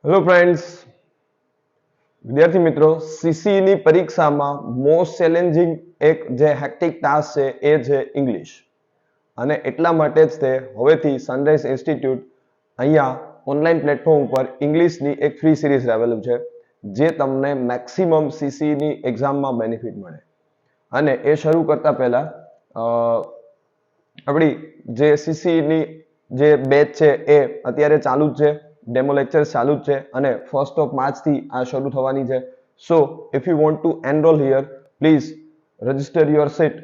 Hello friends, વિદ્યાર્થી મિત્રો, CC ની પરીક્ષામાં મોસ્ટ ચેલેન્જિંગ એક જે હેક્ટિક ટાસ્ક છે એ છે ઇંગ્લિશ. અને એટલા માટે જ તે હવેથી સનરાઈઝ ઇન્સ્ટિટ્યૂટ અહીંયા ઓનલાઈન પ્લેટફોર્મ ઉપર ઇંગ્લિશની એક ફ્રી સિરીઝ લાવેલું છે જે તમને મેક્સિમમ સીસી ની એક્ઝામમાં બેનિફિટ મળે. અને એ શરૂ કરતા પહેલા આપણી જે સીસી ની જે બેચ છે એ અત્યારે ચાલુ જ છે, ડેમો લેક્ચર્સ ચાલુ જ છે અને 1st of March થી આ શરૂ થવાની છે. So if you want to enrol here, please register your seat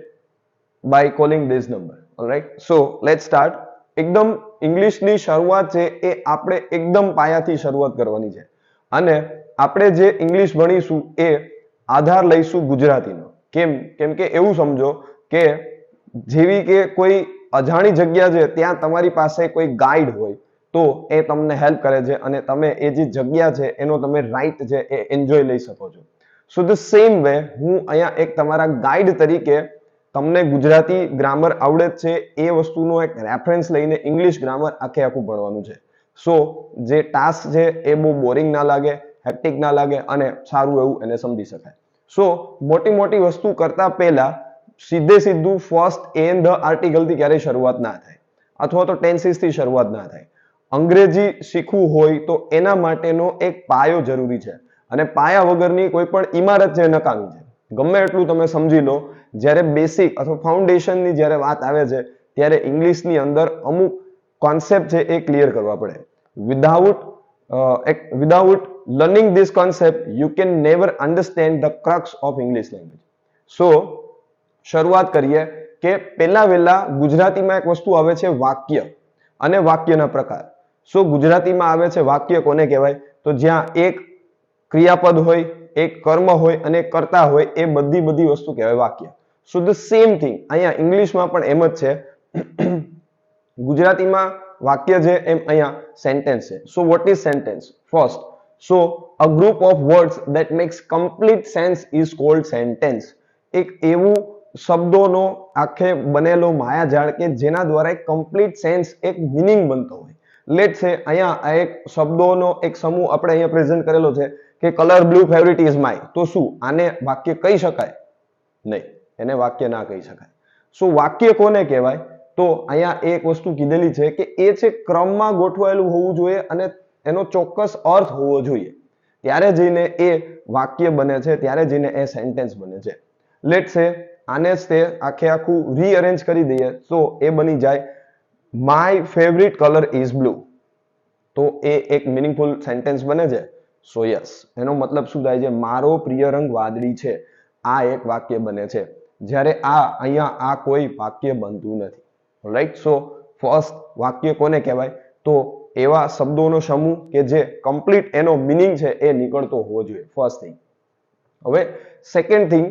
by calling this number. Alright, so let's start. એકદમ ઇંગ્લિશની શરૂઆત છે એ આપણે એકદમ પાયાથી શરૂઆત કરવાની છે અને આપણે જે ઇંગ્લિશ ભણીશું એ આધાર લઈશું ગુજરાતીનો. કેમ કે એવું સમજો કે જેવી કે કોઈ અજાણી જગ્યા છે ત્યાં તમારી પાસે કોઈ ગાઈડ હોય તો એ તમને હેલ્પ કરે છે અને તમે એ જે જગ્યા છે એનો તમે રાઈટ છે એ એન્જોય લઈ શકો છો. સો ધ સેમ વે હું અહીંયા એક તમારા ગાઈડ તરીકે તમને ગુજરાતી ગ્રામર આવડે છે એ વસ્તુનો એક રેફરન્સ લઈને ઇંગ્લિશ ગ્રામર આખે આખું ભણવાનું છે. સો જે ટાસ્ક છે એ બહુ બોરિંગ ના લાગે, હેક્ટિક ના લાગે અને સારું એવું એને સમજી શકાય. સો મોટી મોટી વસ્તુ કરતા પહેલા સીધું ફર્સ્ટ એન ધ આર્ટિકલ થી ક્યારેય શરૂઆત ના થાય અથવા તો ટેન્સીસ થી શરૂઆત ના થાય. અંગ્રેજી શીખવું હોય તો એના માટેનો એક પાયો જરૂરી છે અને પાયા વગરની કોઈ પણ ઇમારત છે નકામી છે. ગમે એટલું તમે સમજી લો, જ્યારે બેસિક અથવા ફાઉન્ડેશનની જ્યારે વાત આવે છે ત્યારે ઇંગ્લિશની અંદર અમુક કોન્સેપ્ટ છે એ ક્લિયર કરવા પડે. Without learning this concept you can never understand the crux of English language. So શરૂઆત કરીએ કે પહેલા વહેલા ગુજરાતીમાં એક વસ્તુ આવે છે વાક્ય અને વાક્યના પ્રકાર. સો ગુજરાતીમાં આવે છે વાક્ય કોને કહેવાય? તો જ્યાં એક ક્રિયાપદ હોય, એક કર્મ હોય અને કર્તા હોય, એ બધી વસ્તુ કહેવાય વાક્ય. સો ધ સેમ થિંગ અહીંયા ઇંગ્લિશમાં પણ એમ જ છે. ગુજરાતીમાં વાક્ય છે એમ અહીંયા સેન્ટેન્સ છે. So what is sentence? First, so a group of words that makes complete sense is called sentence. એક એવું શબ્દોનો આખે બનેલો માયાજાળ કે જેના દ્વારા એક કમ્પ્લીટ સેન્સ, એક મિનિંગ બનતો હોય. લેટ સે અહીંયા આ એક શબ્દોનો એક સમૂહ આપણે અહીંયા પ્રેઝન્ટ કરેલો છે કે colour blue favourite is my. તો શું આને વાક્ય કહી શકાય? નહીં, એને વાક્ય ના કહી શકાય. શું વાક્ય કોને કહેવાય? તો અહીંયા એક વસ્તુ કીધેલી છે કે એ છે ક્રમમાં ગોઠવાયેલું હોવું જોઈએ અને એનો ચોક્કસ અર્થ હોવો જોઈએ. ત્યારે જઈને એ વાક્ય બને છે, ત્યારે જઈને એ સેન્ટેન્સ બને છે. લેટ સે આને જ તે આખે આખું રીઅરેન્જ કરી દઈએ તો એ બની જાય my favourite colour is blue. તો એ એક મિનિંગફુલ સેન્ટેન્સ બને છે. સો યસ, એનો મતલબ શું થાય છે? મારો પ્રિય રંગ વાદળી છે. આ એક વાક્ય બને છે. જ્યારે અહીંયા આ કોઈ વાક્ય બનતું નથી. રાઈટ, સો ફર્સ્ટ વાક્ય કોને કહેવાય? તો એવા શબ્દોનો સમૂહ કે જે કમ્પ્લીટ એનો મિનિંગ છે એ નીકળતો હોવો જોઈએ. First thing. હવે સેકન્ડ થિંગ,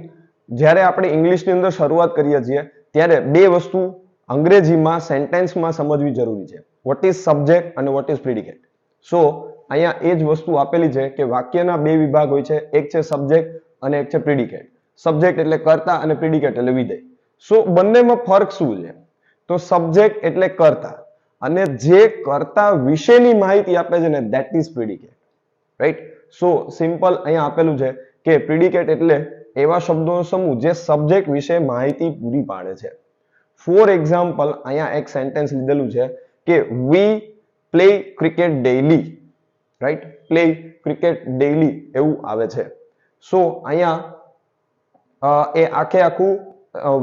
જ્યારે આપણે ઇંગ્લિશની અંદર શરૂઆત કરીએ છીએ ત્યારે બે વસ્તુ અંગ્રેજીમાં સેન્ટેન્સમાં સમજવી જરૂરી છે. વોટ ઇઝ સબ્જેક્ટ અને વોટ ઇઝ પ્રિડિકેટ. સો અહીંયા એ જ વસ્તુ આપેલી છે કે વાક્યના બે વિભાગ હોય છે, એક છે સબ્જેક્ટ અને એક છે પ્રિડિકેટ. સબ્જેક્ટ એટલે કર્તા અને પ્રિડિકેટ એટલે વિધેય. સો બંનેમાં ફરક શું છે? તો સબ્જેક્ટ એટલે કર્તા અને જે કર્તા વિશેની માહિતી આપે છે ને that is predicate. Right, so simple અહીંયા આપેલું છે કે પ્રિડિકેટ એટલે એવા શબ્દોનો સમૂહ જે સબ્જેક્ટ વિશે માહિતી પૂરી પાડે છે. ફોર એક્ઝામ્પલ, અહીંયા એક સેન્ટેન્સ લીધેલું છે કે we play cricket daily. Right, play cricket daily એવું આવે છે. સો અહીંયા એ આખે આખું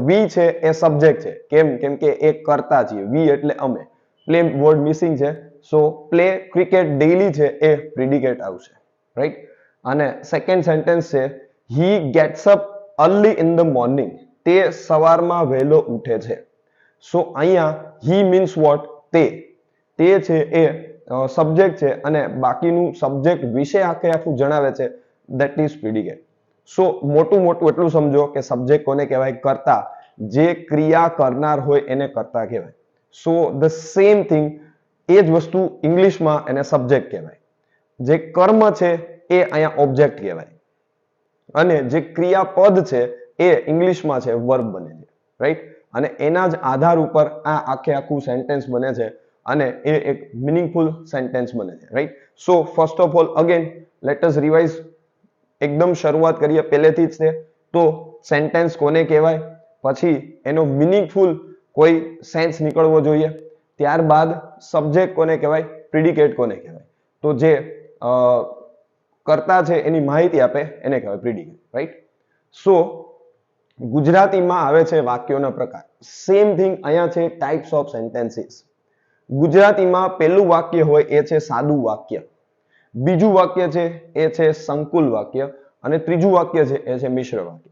વી છે એ સબ્જેક્ટ છે. કેમ કે એ કરતા છીએ, વી એટલે અમે. પ્લે વર્ડ મિસિંગ છે. સો પ્લે ક્રિકેટ ડેઈલી છે એ પ્રિડિકેટ આવશે. રાઈટ, અને સેકન્ડ સેન્ટેન્સ છે he gets up early in the morning. તે સવારમાં વહેલો ઉઠે છે. સો અહીંયા he means what? તે છે એ સબ્જેક્ટ છે અને બાકીનું સબ્જેક્ટ વિશે આખે આખું જણાવે છે. That is predicate. સો મોટું એટલું સમજો કે સબ્જેક્ટ કોને કહેવાય? કર્તા. જે ક્રિયા કરનાર હોય એને કર્તા કહેવાય. સો ધ સેમ થિંગ, એ જ વસ્તુ ઇંગ્લિશમાં એને સબ્જેક્ટ કહેવાય. જે કર્મ છે એ અહીંયા ઓબ્જેક્ટ કહેવાય અને જે ક્રિયાપદ છે એ ઇંગ્લિશમાં છે વર્બ બને છે. રાઈટ, અને એના જ આધાર ઉપર આ આખે આખું સેન્ટેન્સ બને છે. અને એ એક મીનિંગફુલ સેન્ટેન્સ બને છે, right. So first of all again let us revise. એકદમ શરૂઆત કરીએ પહેલેથી જ. તો સેન્ટેન્સ કોને કહેવાય, પછી એનો મીનિંગફુલ કોઈ સેન્સ નીકળવો જોઈએ, ત્યારબાદ સબ્જેક્ટ કોને કહેવાય, પ્રિડિકેટ કોને કહેવાય. તો જે કર્તા છે એની માહિતી આપે એને કહેવાય પ્રિડિકેટ, રાઈટ. સો ગુજરાતીમાં આવે છે વાક્યોના પ્રકાર. સેમ થિંગ અહીંયા છે ટાઈપ્સ ઓફ સેન્ટેન્સીસ. ગુજરાતીમાં પહેલું વાક્ય હોય એ છે સાદું વાક્ય, બીજું વાક્ય છે એ છે સંકુલ વાક્ય, અને ત્રીજું વાક્ય છે એ છે મિશ્ર વાક્ય.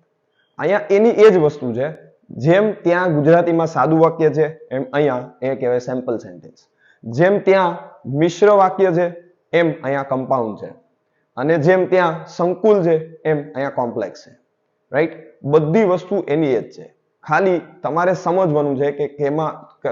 અહીંયા એની એ જ વસ્તુ છે, જેમ ત્યાં ગુજરાતીમાં સાદું વાક્ય છે એમ અહીંયા એ કહેવાય સેમ્પલ સેન્ટેન્સ. જેમ ત્યાં મિશ્ર વાક્ય છે એમ અહીંયા કમ્પાઉન્ડ છે, અને જેમ ત્યાં સંકુલ છે એમ અહીંયા કોમ્પ્લેક્સ છે, રાઈટ. બધી વસ્તુ એની એ જ છે, ખાલી તમારે સમજવાનું છે કે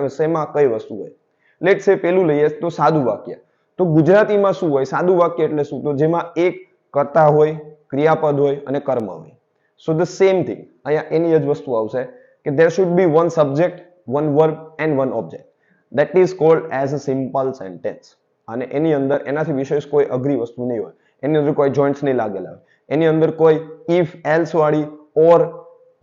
શેમાં કઈ વસ્તુ હોય. લેટ્સ સે પેલું લઈએ તો સાદું વાક્ય. તો ગુજરાતીમાં શું હોય, સાદું વાક્ય એટલે શું, તો જેમાં એક કર્તા હોય, ક્રિયાપદ હોય અને કર્મ હોય. સો ધ સેમ થિંગ અહીંયા એની જ વસ્તુ આવશે કે there should be one subject, one verb and one object. That is called as a simple sentence. અને એની અંદર એનાથી વિશેષ કોઈ અઘરી વસ્તુ નહીં હોય, એની અંદર કોઈ જોઇન્ટ્સ નહીં લાગેલા હોય, એની અંદર કોઈ if else વાળી or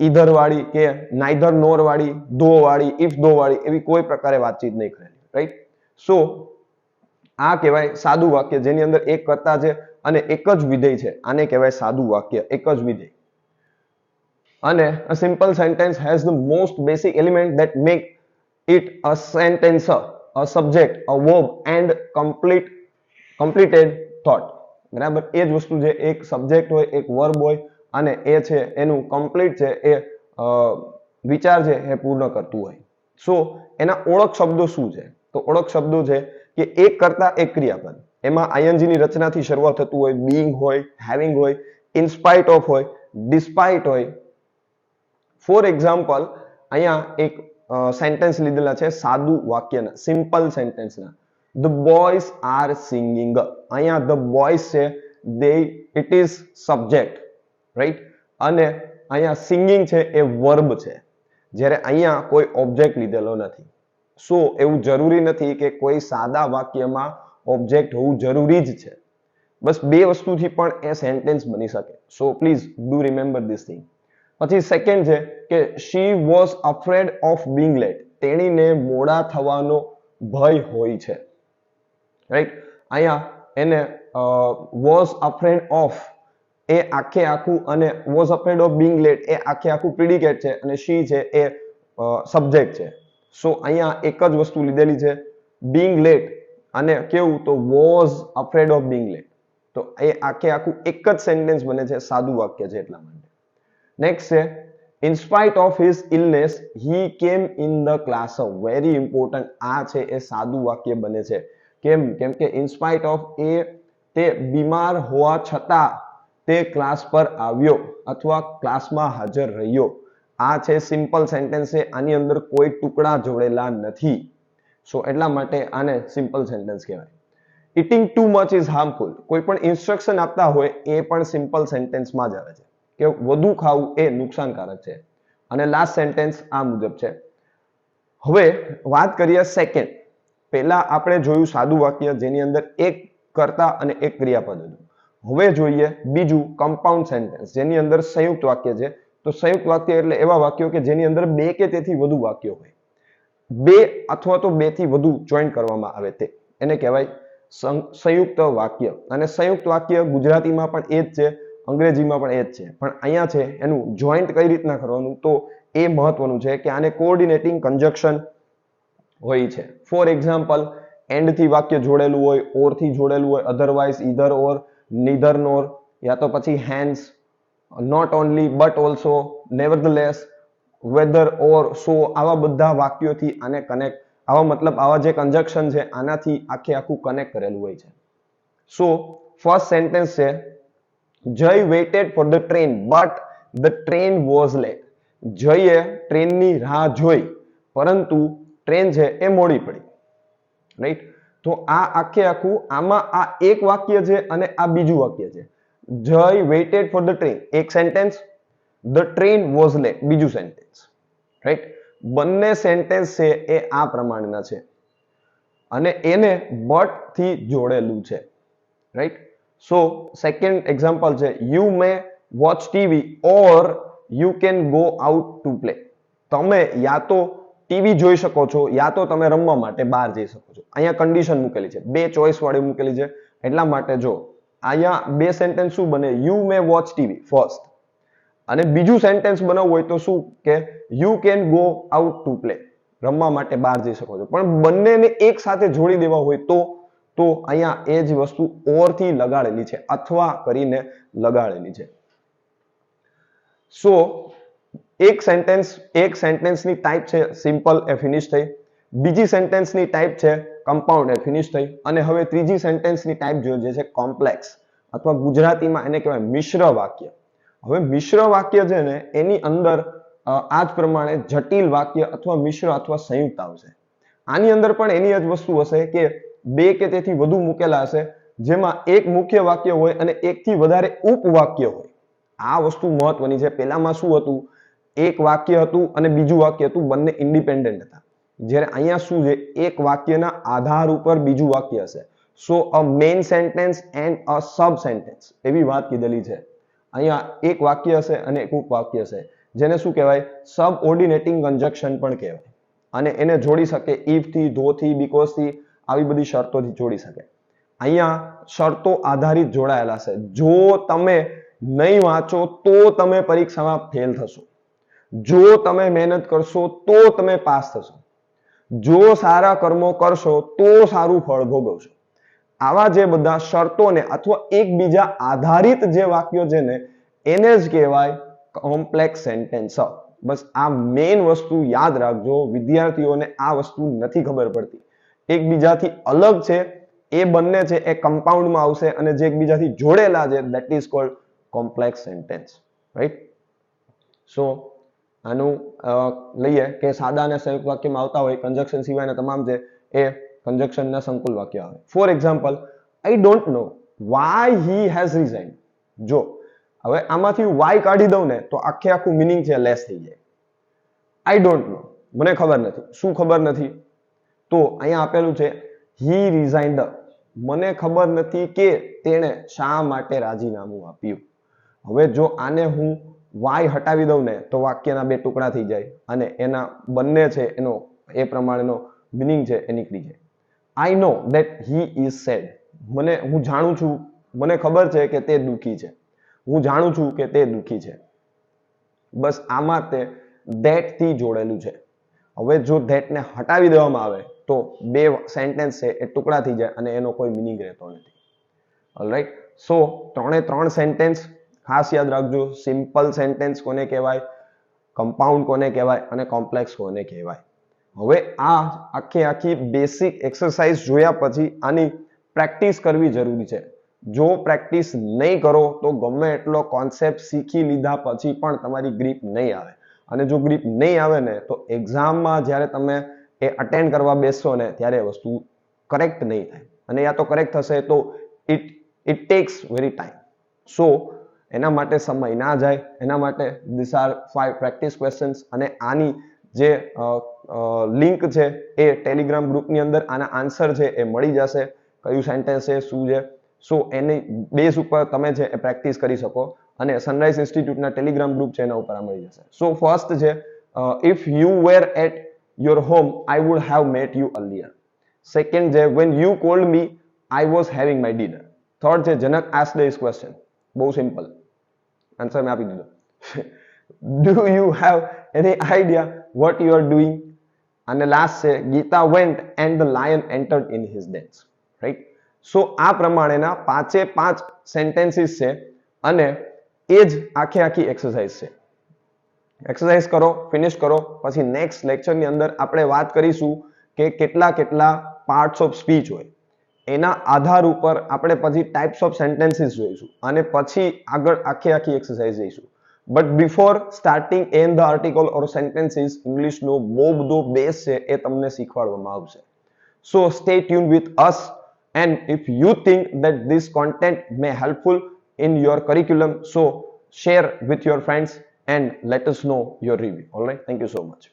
either વાળી કે neither nor વાળી, though વાળી, if though વાળી એવી કોઈ પ્રકારે વાતચીત નહીં કરેલી, રાઈટ. સો આ કહેવાય સાદું વાક્ય, જેની અંદર એક કર્તા છે અને એક જ વિધેય છે. આને કહેવાય સાદું વાક્ય, એક જ વિધેય. અને a simple sentence has the most basic element that make it a sentence, a subject, a verb and completed thought. બરાબર, એ જ વસ્તુ છે, એક સબ્જેક્ટ હોય, એક વર્બ હોય અને એ છે એનું કમ્પ્લીટ છે એ વિચાર છે એ પૂર્ણ કરતું હોય. સો એના ઓળખ શબ્દો શું છે, તો ઓળખ શબ્દો છે કે એક કરતા એક ક્રિયાપદ, એમાં આઈએનજી ની રચનાથી શરૂઆત થતું હોય, બીઇંગ હોય, હેવિંગ હોય, ઇન સ્પાઇટ ઓફ હોય, ડિસ્પાઇટ હોય. ફોર એક્ઝામ્પલ અહીંયા એક સેન્ટેન્સ લીધેલા છે સાદું વાક્યના, સિમ્પલ સેન્ટેન્સના. The boys are singing. અહીંયા ધ બોયઝ છે ઇટ ઇઝ સબ્જેક્ટ, રાઈટ. અને અહીંયા સિંગિંગ છે એ વર્બ છે, જ્યારે અહીંયા કોઈ ઓબ્જેક્ટ લીધેલો નથી. સો એવું જરૂરી નથી કે કોઈ સાદા વાક્યમાં ઓબ્જેક્ટ હોવું જરૂરી જ છે, બસ બે વસ્તુથી પણ એ સેન્ટેન્સ બની શકે. So please do remember this thing. પછી સેકન્ડ છે કે she was afraid of being late. તેણીને મોડા થવાનો ભય હોય છે, રાઈટ. અહીંયા એને was afraid of એ આખે આખું, અને was afraid of being late એ આખે આખું પ્રિડિકેટ છે, અને she છે એ સબ્જેક્ટ છે. સો અહીંયા એક જ વસ્તુ લીધેલી છે, being late, અને કેવું તો was afraid of being late. તો એ આખે આખું એક જ સેન્ટેન્સ બને છે, સાદું વાક્ય છે એટલા માટે. નેક્સ્ટ છે in spite of his illness he came in the class. Very important, આ છે એ સાદું વાક્ય બને છે. કેમ કે in spite of તે બીમાર હોવા છતાં તે ક્લાસ પર આવ્યો અથવા ક્લાસમાં હાજર રહ્યો. આ છે સિમ્પલ સેન્ટેન્સ છે, આની અંદર કોઈ ટુકડા જોડેલા નથી. સો એટલા માટે આને સિમ્પલ સેન્ટેન્સ કહેવાય. eating too much is harmful. કોઈ પણ ઇન્સ્ટ્રક્શન આપતા હોય એ પણ સિમ્પલ સેન્ટેન્સમાં જ આવે છે કે વધુ ખાવું એ નુકસાનકારક છે. અને લાસ્ટ સેન્ટેન્સ આ મુજબ છે. હવે વાત કરીએ સેકન્ડ. પહેલા આપણે જોયું સાદું વાક્ય જેની અંદર એક કર્તા અને એક ક્રિયાપદ હતું. હવે જોઈએ બીજું કમ્પાઉન્ડ સેન્ટેન્સ જેની અંદર સંયુક્ત વાક્ય છે. તો સંયુક્ત વાક્ય એટલે એવા વાક્યો કે જેની અંદર બે કે તેથી વધુ વાક્યો હોય, બે અથવા તો બે થી વધુ જોઈન્ટ કરવામાં આવે તે એને કહેવાય સંયુક્ત વાક્ય. અને સંયુક્ત વાક્ય ગુજરાતીમાં પણ એ જ છે, અંગ્રેજીમાં પણ એ જ છે, પણ અહીંયા છે એનું જોઈન્ટ કઈ રીતના કરવાનું, તો એ મહત્વનું છે કે આને કોઓર્ડિનેટિંગ કન્જક્શન હોય છે. ફોર એક્ઝામ્પલ એન્ડ થી વાક્ય જોડેલું હોય, ઓર થી જોડેલું હોય, અધરવાઇઝ, ઈધર ઓર, નીધર નોર, યા તો પછી hence, not only but also, nevertheless, whether or, so, આવા બધા વાક્યોથી આને કનેક્ટ, આવા મતલબ આવા જે કન્જક્શન છે આનાથી આખે આખું કનેક્ટ કરેલું હોય છે. સો ફર્સ્ટ સેન્ટેન્સ છે જય waited for the train but the train was late. જયે ટ્રેનની રાહ જોઈ પરંતુ ટ્રેન છે એ મોડી પડી, રાઈટ. તો આ આખે આખું આમાં આ એક વાક્ય છે અને આ બીજું વાક્ય છે. જય waited for the train એક sentence, the train was late બીજું સેન્ટેન્સ, રાઈટ. બંને સેન્ટેન્સ છે એ આ પ્રમાણેના છે. અને એને બટ થી જોડેલું છે, રાઈટ. સો સેકન્ડ એક્ઝામ્પલ છે you may watch TV or you can go out to play. તમે યા તો ટીવી જોઈ શકો છો યા તો તમે રમવા માટે બહાર જઈ શકો છો. અહીંયા કન્ડિશન મૂકેલી છે, બે ચોઇસ વાળી મૂકેલી છે. એટલા માટે જો અહીંયા બે સેન્ટેન્સ શું બને, you may watch TV first, અને બીજું સેન્ટેન્સ બનાવવું હોય તો શું કે you can go out to play, રમવા માટે બહાર જઈ શકો છો. પણ બંનેને એક સાથે જોડી દેવા હોય તો અહીંયા એ જ વસ્તુ ઓર થી લગાડેલી છે, અથવા કરીને લગાડેલી છે. સો એક સેન્ટેન્સની ટાઈપ છે સિમ્પલ, એ ફિનિશ થઈ. બીજી સેન્ટેન્સની ટાઈપ છે કમ્પાઉન્ડ, એ ફિનિશ થઈ. અને હવે ત્રીજી સેન્ટેન્સની ટાઈપ જે છે કોમ્પ્લેક્સ, અથવા ગુજરાતીમાં એને કહેવાય મિશ્ર વાક્ય. હવે મિશ્ર વાક્ય છે ને એની અંદર આ જ પ્રમાણે જટિલ વાક્ય અથવા મિશ્ર અથવા સંયુક્ત આવશે. આની અંદર પણ એની જ વસ્તુ હશે કે બે કે તેથી વધુ મૂકેલા હશે, જેમાં એક મુખ્ય વાક્ય હોય અને એકથી વધારે ઉપવાક્ય હોય. આ વસ્તુ મહત્વની છે. પેલામાં શું હતું, એક વાક્ય હતું અને બીજું વાક્ય હતું, બંને ઇન્ડિપેન્ડન્ટ હતા. જ્યારે અહીંયા શું છે, એક વાક્યના આધાર ઉપર બીજું વાક્ય હશે. So a main sentence and a sub sentence, એવી વાત કીધેલી છે. અહીંયા એક વાક્ય હશે અને એક ઉપવાક્ય હશે, જેને શું કહેવાય, સબઓર્ડિનેટિંગ કન્જક્શન પણ કહેવાય. અને એને જોડી શકે ઇફ થી, ધો થી, બીકોઝ થી, આવી બધી શરતોથી જોડી શકે. અહીંયા શરતો આધારિત જોડાયેલા છે. જો તમે નહીં વાંચો તો તમે પરીક્ષામાં ફેલ થશો, જો તમે મહેનત કરશો તો તમે પાસ થશો, જો સારા કર્મો કરશો તો સારું ફળ ભોગવશો. આવા જે બધા શરતોને અથવા એકબીજા આધારિત જે વાક્યો છે ને એને જ કહેવાય કોમ્પ્લેક્સ સેન્ટેન્સ. બસ આ મેઇન વસ્તુ યાદ રાખજો. વિદ્યાર્થીઓને આ વસ્તુ નથી ખબર પડતી. એકબીજાથી અલગ છે એ બંને છે એ કમ્પાઉન્ડમાં આવશે, અને જે એકબીજાથી જોડેલા છે that is called complex sentence, right. So આનું લઈએ કે સાદા અને સંયુક્ત વાક્યમાં આવતા હોય, કન્જક્શન સિવાયના તમામ છે એ કન્જક્શનના સંકુલ વાક્ય આવે. For example, I don't know why he has resigned. જો હવે આમાંથી વાય કાઢી દઉં ને તો આખે આખું મિનિંગ છે લેસ થઈ જાય. આઈ ડોન્ટ નો, મને ખબર નથી. શું ખબર નથી? તો અહીંયા આપેલું છે હી રિઝાઇન્ડ, મને ખબર નથી કે તેણે શા માટે રાજીનામું આપ્યું. હવે જો આને હું વાય હટાવી દઉં ને તો વાક્યના બે ટુકડા થઈ જાય અને એના બંને છે એનો એ પ્રમાણેનો મિનિંગ છે એ નીકળી જાય. આઈ know that he is sad, હું જાણું છું, મને ખબર છે કે તે દુઃખી છે. હું જાણું છું કે તે દુઃખી છે. બસ આમાં તે ધેટ થી જોડેલું છે. હવે જો ધેટ ને હટાવી દેવામાં આવે તો બે સેન્ટેન્સ છે એ ટુકડા થઈ જાય અને એનો કોઈ મિનિંગ રહેતો નથી. ઓલરાઈટ. સો ત્રણે ત્રણ સેન્ટેન્સ ખાસ યાદ રાખજો. સિમ્પલ સેન્ટેન્સ કોને કહેવાય, કમ્પાઉન્ડ કોને કહેવાય અને કોમ્પ્લેક્સ કોને કહેવાય. હવે આ આખી બેસિક એક્સરસાઇઝ જોયા પછી આની પ્રેક્ટિસ કરવી જરૂરી છે. જો પ્રેક્ટિસ નહીં કરો તો ગમે એટલો કોન્સેપ્ટ શીખી લીધા પછી પણ તમારી ગ્રીપ નહીં આવે. અને જો ગ્રીપ નહીં આવે ને તો એક્ઝામમાં જ્યારે તમે એ અટેન્ડ કરવા બેસશો ને ત્યારે વસ્તુ કરેક્ટ નહીં થાય. અને યા તો કરેક્ટ થશે તો ઇટ ટેક્સ વેરી ટાઈમ. સો એના માટે સમય ના જાય. એના માટે ધીસ આર 5 પ્રેક્ટિસ ક્વેશ્ચન્સ. અને આની જે લિંક છે એ ટેલિગ્રામ ગ્રુપની અંદર આના આન્સર છે એ મળી જશે. કયું સેન્ટેન્સ છે, શું છે. સો એની બેઝ ઉપર તમે છે એ પ્રેક્ટિસ કરી શકો. અને સનરાઈઝ ઇન્સ્ટિટ્યૂટના ટેલિગ્રામ ગ્રુપ છે એના ઉપર આ મળી જશે. સો ફર્સ્ટ છે if you were at your home I would have met you earlier. Second છે when you called me I was having my dinner. Third છે જનક asked this question. બહુ સિમ્પલ આન્સર મેં આપી દીધો. Do you have any idea what you are doing? અને last છે Geeta went and the lion entered in his dance. Right. So આ પ્રમાણેના 5 sentences છે અને એ જ આખી એક્સરસાઇઝ છે. એક્સરસાઇઝ કરો, ફિનિશ કરો. પછી નેક્સ્ટ લેક્ચરની અંદર આપણે વાત કરીશું કે કેટલા પાર્ટ્સ ઓફ સ્પીચ હોય. એના આધાર ઉપર આપણે પછી ટાઈપ્સ ઓફ સેન્ટેન્સીસ જોઈશું અને પછી આગળ આખી એક્સરસાઇઝ જઈશું. But before starting and the article or sentences ઇંગ્લિશનો બહુ બધો બેઝ છે એ તમને શીખવાડવામાં આવશે. So stay tune with us. And if you think that this content may helpful in your curriculum, so share with your friends and let us know your review. All right. Thank you so much.